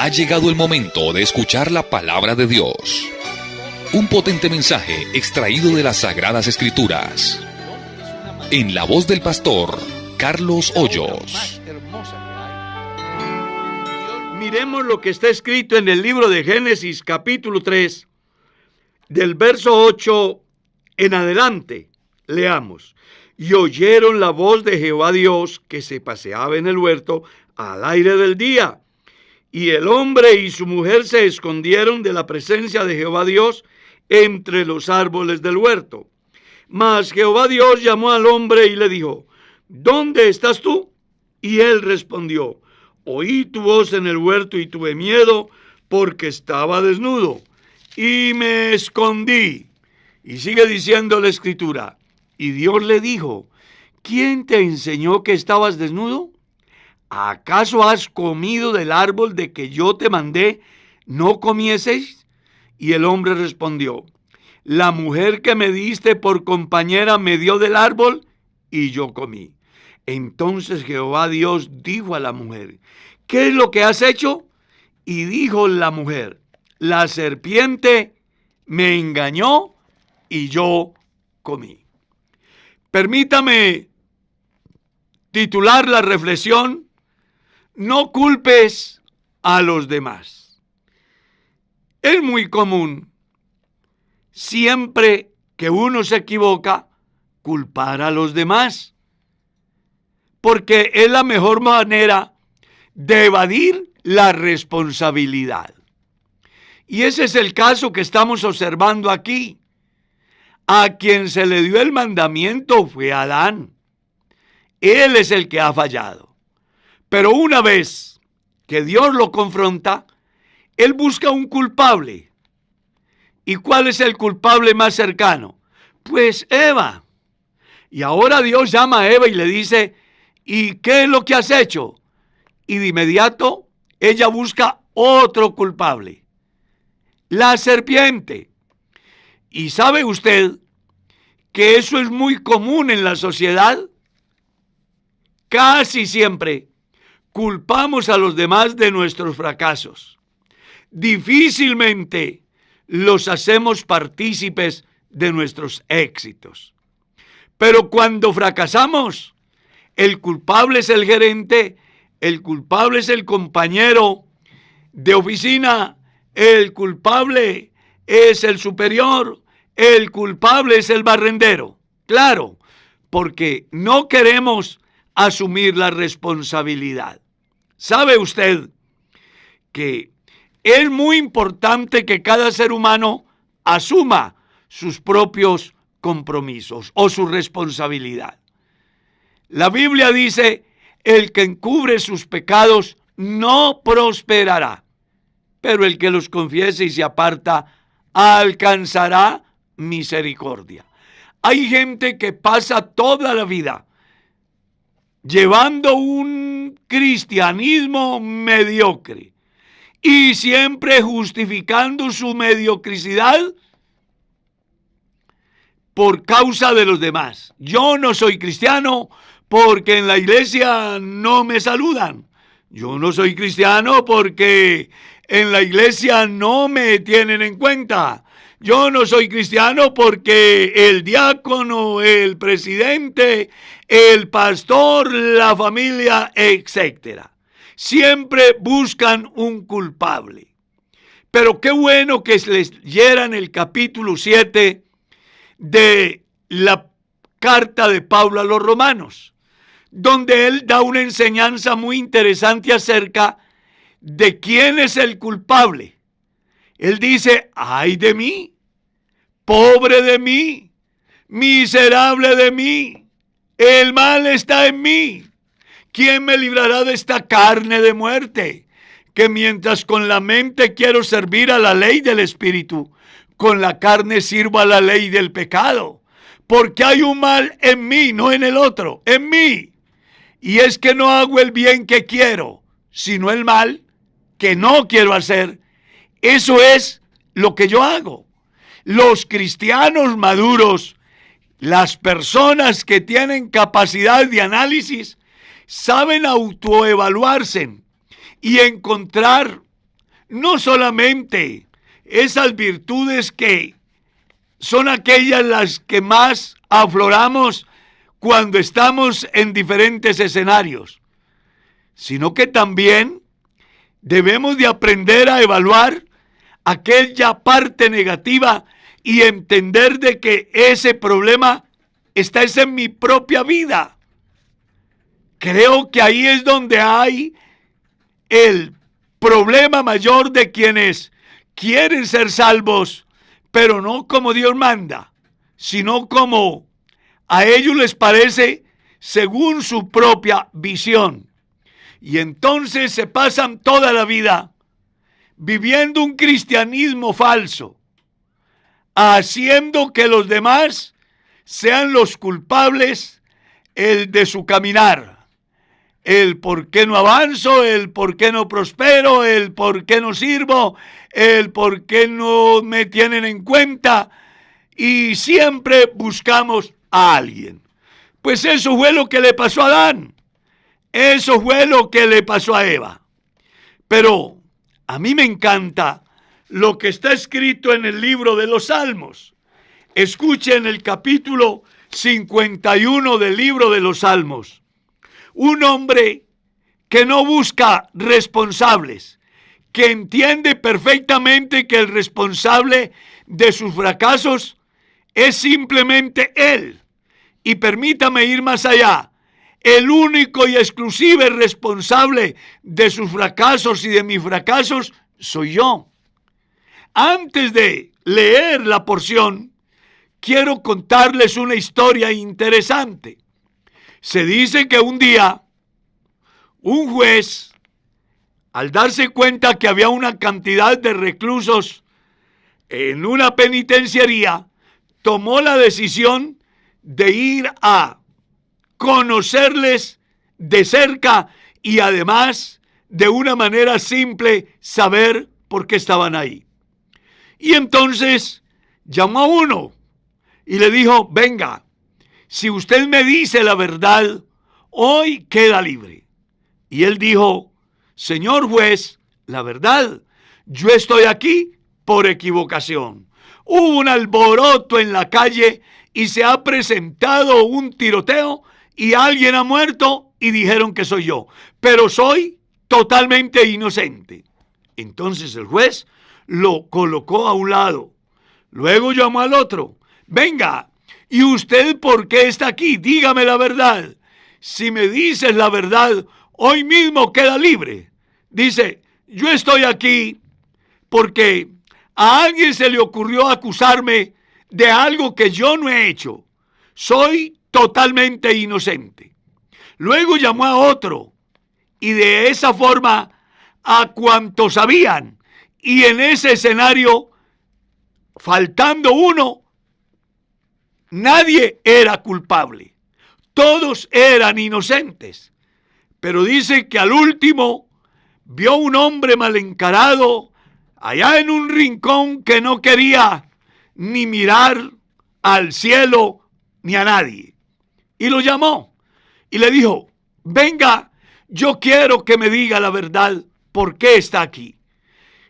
Ha llegado el momento de escuchar la palabra de Dios. Un potente mensaje extraído de las Sagradas Escrituras. En la voz del pastor Carlos Hoyos. Miremos lo que está escrito en el libro de Génesis, capítulo 3, del verso 8 en adelante. Leamos. Y oyeron la voz de Jehová Dios que se paseaba en el huerto al aire del día. Y el hombre y su mujer se escondieron de la presencia de Jehová Dios entre los árboles del huerto. Mas Jehová Dios llamó al hombre y le dijo: ¿Dónde estás tú? Y él respondió: Oí tu voz en el huerto y tuve miedo porque estaba desnudo y me escondí. Y sigue diciendo la escritura: y Dios le dijo: ¿quién te enseñó que estabas desnudo? ¿Acaso has comido del árbol de que yo te mandé no comieseis? Y el hombre respondió: la mujer que me diste por compañera me dio del árbol y yo comí. Entonces Jehová Dios dijo a la mujer: ¿qué es lo que has hecho? Y dijo la mujer: la serpiente me engañó y yo comí. Permítame titular la reflexión: no culpes a los demás. Es muy común, siempre que uno se equivoca, culpar a los demás, porque es la mejor manera de evadir la responsabilidad. Y ese es el caso que estamos observando aquí. A quien se le dio el mandamiento fue Adán. Él es el que ha fallado. Pero una vez que Dios lo confronta, él busca un culpable. ¿Y cuál es el culpable más cercano? Pues Eva. Y ahora Dios llama a Eva y le dice: ¿y qué es lo que has hecho? Y de inmediato ella busca otro culpable: la serpiente. ¿Y sabe usted que eso es muy común en la sociedad? Casi siempre culpamos a los demás de nuestros fracasos. Difícilmente los hacemos partícipes de nuestros éxitos. Pero cuando fracasamos, el culpable es el gerente, el culpable es el compañero de oficina, el culpable es el superior, el culpable es el barrendero. Claro, porque no queremos asumir la responsabilidad. ¿Sabe usted que es muy importante que cada ser humano asuma sus propios compromisos o su responsabilidad? La Biblia dice: el que encubre sus pecados no prosperará, pero el que los confiese y se aparta alcanzará misericordia. Hay gente que pasa toda la vida llevando un cristianismo mediocre y siempre justificando su mediocridad por causa de los demás. Yo no soy cristiano porque en la iglesia no me saludan. Yo no soy cristiano porque en la iglesia no me tienen en cuenta. Yo no soy cristiano porque el diácono, el presidente, el pastor, la familia, etc. Siempre buscan un culpable. Pero qué bueno que les leyeran el capítulo 7 de la carta de Pablo a los romanos, donde él da una enseñanza muy interesante acerca de quién es el culpable. Él dice: ay de mí, pobre de mí, miserable de mí, el mal está en mí. ¿Quién me librará de esta carne de muerte? Que mientras con la mente quiero servir a la ley del Espíritu, con la carne sirvo a la ley del pecado. Porque hay un mal en mí, no en el otro, en mí. Y es que no hago el bien que quiero, sino el mal que no quiero hacer. Eso es lo que yo hago. Los cristianos maduros, las personas que tienen capacidad de análisis, saben autoevaluarse y encontrar no solamente esas virtudes que son aquellas las que más afloramos cuando estamos en diferentes escenarios, sino que también debemos de aprender a evaluar aquella parte negativa y entender de que ese problema está en mi propia vida. Creo que ahí es donde hay el problema mayor de quienes quieren ser salvos, pero no como Dios manda, sino como a ellos les parece según su propia visión. Y entonces se pasan toda la vida viviendo un cristianismo falso, haciendo que los demás sean los culpables de su caminar. El por qué no avanzo, el por qué no prospero, el por qué no sirvo, el por qué no me tienen en cuenta. Y siempre buscamos a alguien. Pues eso fue lo que le pasó a Adán. Eso fue lo que le pasó a Eva. Pero a mí me encanta lo que está escrito en el libro de los Salmos. Escuchen el capítulo 51 del libro de los Salmos. Un hombre que no busca responsables, que entiende perfectamente que el responsable de sus fracasos es simplemente él. Y permítame ir más allá. El único y exclusivo responsable de sus fracasos y de mis fracasos soy yo. Antes de leer la porción, quiero contarles una historia interesante. Se dice que un día, un juez, al darse cuenta que había una cantidad de reclusos en una penitenciaría, tomó la decisión de ir a conocerles de cerca y además de una manera simple saber por qué estaban ahí. Y entonces llamó a uno y le dijo: venga, si usted me dice la verdad, hoy queda libre. Y él dijo: señor juez, la verdad, yo estoy aquí por equivocación. Hubo un alboroto en la calle y se ha presentado un tiroteo y alguien ha muerto y dijeron que soy yo, pero soy totalmente inocente. Entonces el juez lo colocó a un lado. Luego llamó al otro: venga, ¿y usted por qué está aquí? Dígame la verdad. Si me dices la verdad, hoy mismo queda libre. Dice: yo estoy aquí porque a alguien se le ocurrió acusarme de algo que yo no he hecho. Soy totalmente inocente. Luego llamó a otro y de esa forma a cuantos sabían. Y en ese escenario, faltando uno, nadie era culpable. Todos eran inocentes. Pero dice que al último vio un hombre mal encarado allá en un rincón que no quería ni mirar al cielo ni a nadie. Y lo llamó y le dijo: venga, yo quiero que me diga la verdad, ¿por qué está aquí?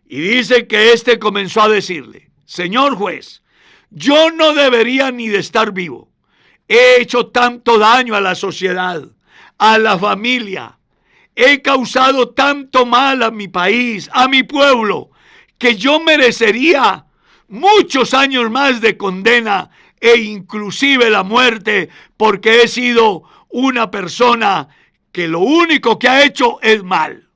Y dice que éste comenzó a decirle: señor juez, yo no debería ni de estar vivo. He hecho tanto daño a la sociedad, a la familia. He causado tanto mal a mi país, a mi pueblo, que yo merecería muchos años más de condena e inclusive la muerte, porque he sido una persona que lo único que ha hecho es mal.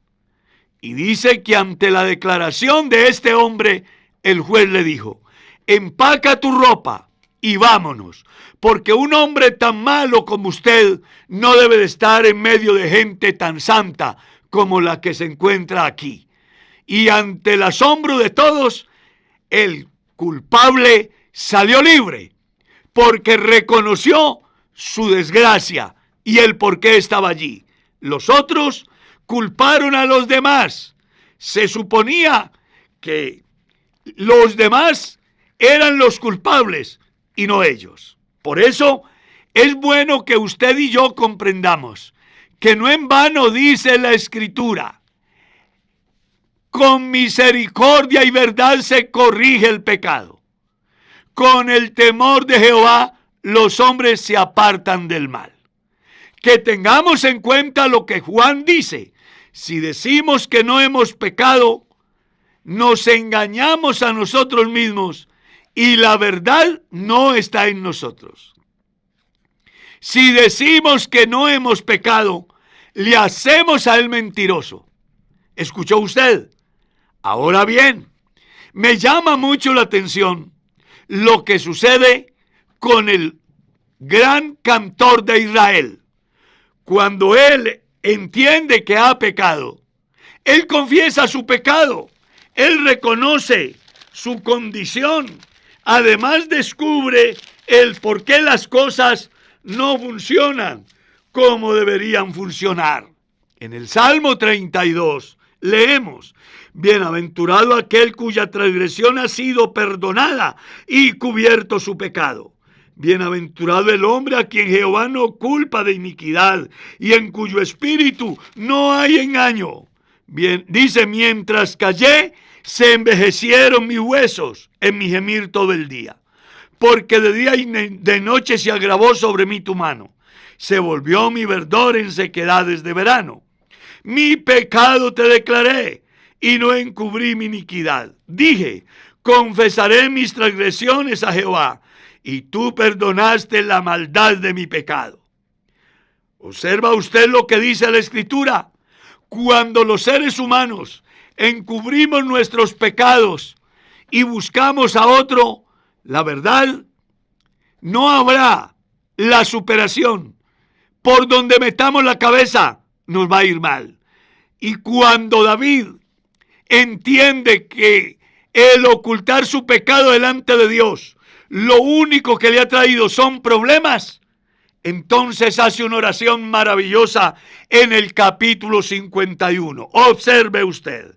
Y dice que ante la declaración de este hombre, el juez le dijo: empaca tu ropa y vámonos, porque un hombre tan malo como usted no debe de estar en medio de gente tan santa como la que se encuentra aquí. Y ante el asombro de todos, el culpable salió libre, porque reconoció su desgracia y el por qué estaba allí. Los otros culparon a los demás. Se suponía que los demás eran los culpables y no ellos. Por eso es bueno que usted y yo comprendamos que no en vano dice la Escritura: con misericordia y verdad se corrige el pecado. Con el temor de Jehová los hombres se apartan del mal. Que tengamos en cuenta lo que Juan dice. Si decimos que no hemos pecado, nos engañamos a nosotros mismos y la verdad no está en nosotros. Si decimos que no hemos pecado, le hacemos a él mentiroso. ¿Escuchó usted? Ahora bien, me llama mucho la atención lo que sucede con el gran cantor de Israel. Cuando él entiende que ha pecado, él confiesa su pecado, él reconoce su condición, además descubre el por qué las cosas no funcionan como deberían funcionar. En el Salmo 32 leemos: bienaventurado aquel cuya transgresión ha sido perdonada y cubierto su pecado. Bienaventurado el hombre a quien Jehová no culpa de iniquidad y en cuyo espíritu no hay engaño. Bien, dice, mientras callé, se envejecieron mis huesos en mi gemir todo el día. Porque de día y de noche se agravó sobre mí tu mano. Se volvió mi verdor en sequedades de verano. Mi pecado te declaré y no encubrí mi iniquidad. Dije, confesaré mis transgresiones a Jehová, y tú perdonaste la maldad de mi pecado. ¿Observa usted lo que dice la Escritura? Cuando los seres humanos encubrimos nuestros pecados y buscamos a otro, la verdad, no habrá la superación. Por donde metamos la cabeza, nos va a ir mal. Y cuando David entiende que el ocultar su pecado delante de Dios, lo único que le ha traído son problemas, entonces hace una oración maravillosa en el capítulo 51. Observe usted: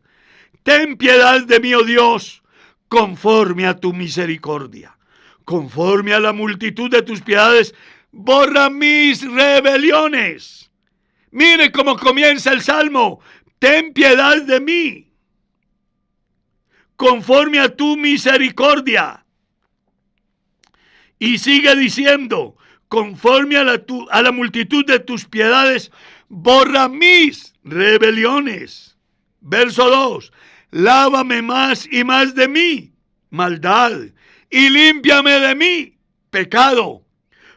ten piedad de mí, oh Dios, conforme a tu misericordia. Conforme a la multitud de tus piedades, borra mis rebeliones. Mire cómo comienza el Salmo: ten piedad de mí, conforme a tu misericordia. Y sigue diciendo: conforme a la multitud de tus piedades, borra mis rebeliones. Verso 2: lávame más y más de mí maldad, y límpiame de mí pecado,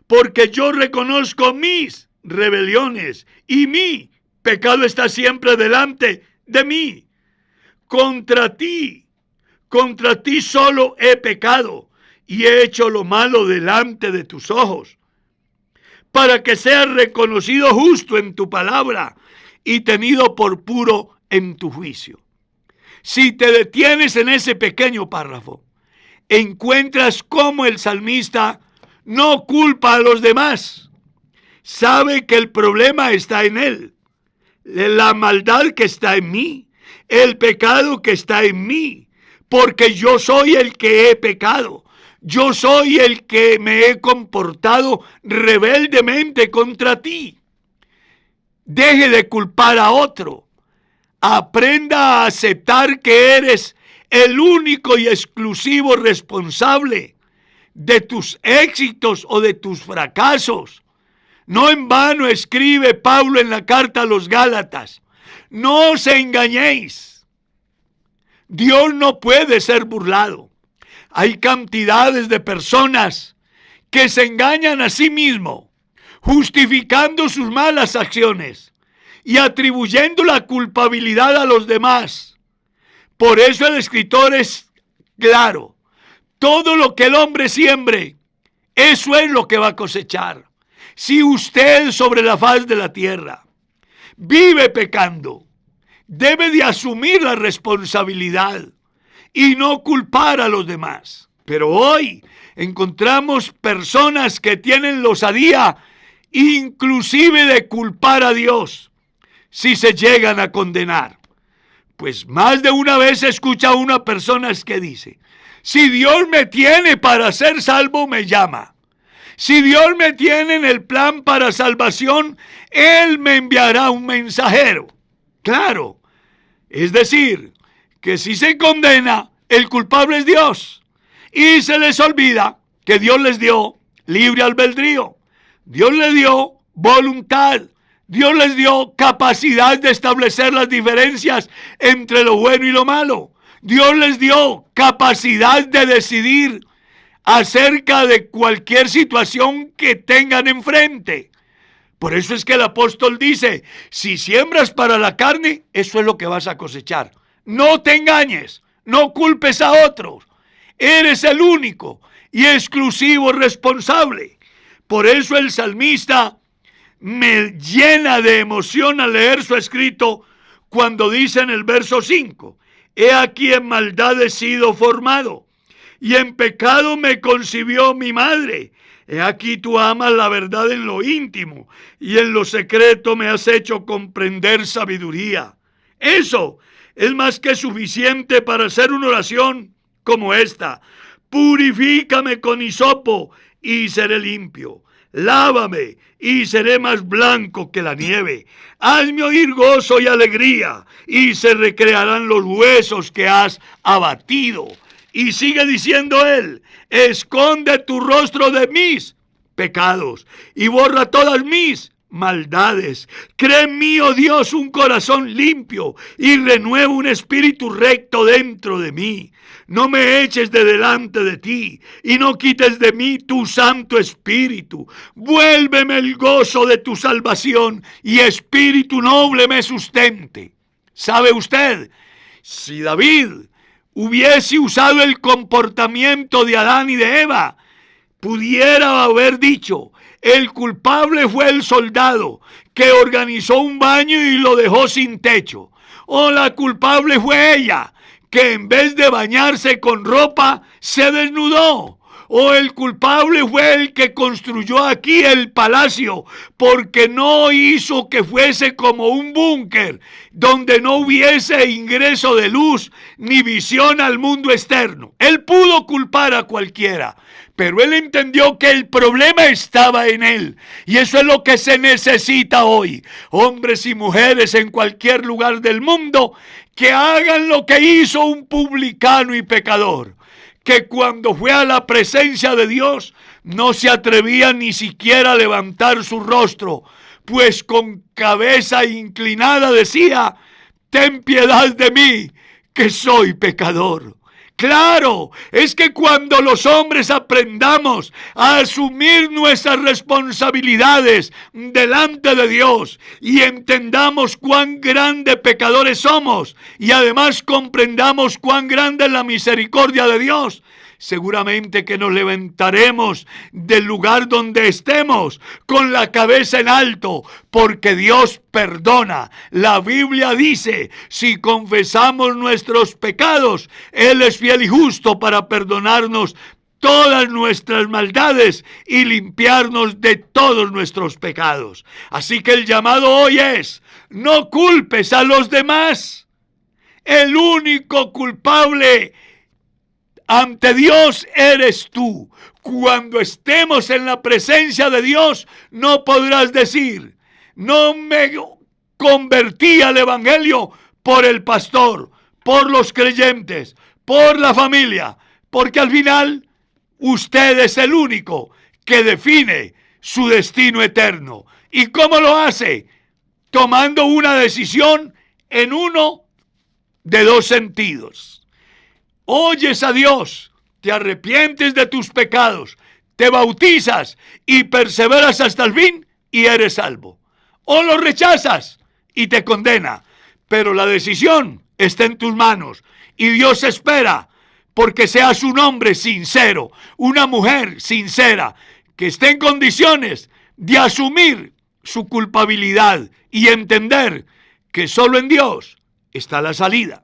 porque yo reconozco mis rebeliones, y mi pecado está siempre delante de mí. Contra ti solo he pecado, y he hecho lo malo delante de tus ojos, para que seas reconocido justo en tu palabra y tenido por puro en tu juicio. Si te detienes en ese pequeño párrafo, encuentras cómo el salmista no culpa a los demás. Sabe que el problema está en él, la maldad que está en mí, el pecado que está en mí, porque yo soy el que he pecado. Yo soy el que me he comportado rebeldemente contra ti. Deje de culpar a otro. Aprenda a aceptar que eres el único y exclusivo responsable de tus éxitos o de tus fracasos. No en vano escribe Pablo en la carta a los Gálatas: no os engañéis. Dios no puede ser burlado. Hay cantidades de personas que se engañan a sí mismos, justificando sus malas acciones y atribuyendo la culpabilidad a los demás. Por eso el escritor es claro: todo lo que el hombre siembre, eso es lo que va a cosechar. Si usted sobre la faz de la tierra vive pecando, debe de asumir la responsabilidad y no culpar a los demás. Pero hoy encontramos personas que tienen la osadía inclusive de culpar a Dios si se llegan a condenar. Pues más de una vez escucha a una persona que dice: si Dios me tiene para ser salvo, me llama. Si Dios me tiene en el plan para salvación, Él me enviará un mensajero. Claro, es decir, que si se condena, el culpable es Dios. Y se les olvida que Dios les dio libre albedrío. Dios les dio voluntad. Dios les dio capacidad de establecer las diferencias entre lo bueno y lo malo. Dios les dio capacidad de decidir acerca de cualquier situación que tengan enfrente. Por eso es que el apóstol dice, si siembras para la carne, eso es lo que vas a cosechar. No te engañes, no culpes a otros. Eres el único y exclusivo responsable. Por eso el salmista me llena de emoción al leer su escrito cuando dice en el verso 5, he aquí en maldad he sido formado, y en pecado me concibió mi madre. He aquí tú amas la verdad en lo íntimo, y en lo secreto me has hecho comprender sabiduría. Eso es más que suficiente para hacer una oración como esta. Purifícame con hisopo y seré limpio. Lávame y seré más blanco que la nieve. Hazme oír gozo y alegría, y se recrearán los huesos que has abatido. Y sigue diciendo él, esconde tu rostro de mis pecados y borra todas mis maldades. Crea en mí, oh Dios, un corazón limpio y renueva un espíritu recto dentro de mí. No me eches de delante de ti y no quites de mí tu Santo Espíritu. Vuélveme el gozo de tu salvación y espíritu noble me sustente. ¿Sabe usted? Si David hubiese usado el comportamiento de Adán y de Eva, pudiera haber dicho, el culpable fue el soldado que organizó un baño y lo dejó sin techo. O la culpable fue ella, que en vez de bañarse con ropa, se desnudó. O el culpable fue el que construyó aquí el palacio, porque no hizo que fuese como un búnker, donde no hubiese ingreso de luz ni visión al mundo externo. Él pudo culpar a cualquiera, pero él entendió que el problema estaba en él. Y eso es lo que se necesita hoy. Hombres y mujeres en cualquier lugar del mundo que hagan lo que hizo un publicano y pecador, que cuando fue a la presencia de Dios no se atrevía ni siquiera a levantar su rostro, pues con cabeza inclinada decía, ten piedad de mí, que soy pecador. Claro, es que cuando los hombres aprendamos a asumir nuestras responsabilidades delante de Dios y entendamos cuán grandes pecadores somos y además comprendamos cuán grande es la misericordia de Dios, seguramente que nos levantaremos del lugar donde estemos con la cabeza en alto, porque Dios perdona. La Biblia dice, si confesamos nuestros pecados, Él es fiel y justo para perdonarnos todas nuestras maldades y limpiarnos de todos nuestros pecados. Así que el llamado hoy es, no culpes a los demás. El único culpable ante Dios eres tú. Cuando estemos en la presencia de Dios, no podrás decir, no me convertí al evangelio por el pastor, por los creyentes, por la familia, porque al final usted es el único que define su destino eterno. ¿Y cómo lo hace? Tomando una decisión en uno de dos sentidos. Oyes a Dios, te arrepientes de tus pecados, te bautizas y perseveras hasta el fin y eres salvo. O lo rechazas y te condena. Pero la decisión está en tus manos y Dios espera porque seas un hombre sincero, una mujer sincera, que esté en condiciones de asumir su culpabilidad y entender que solo en Dios está la salida.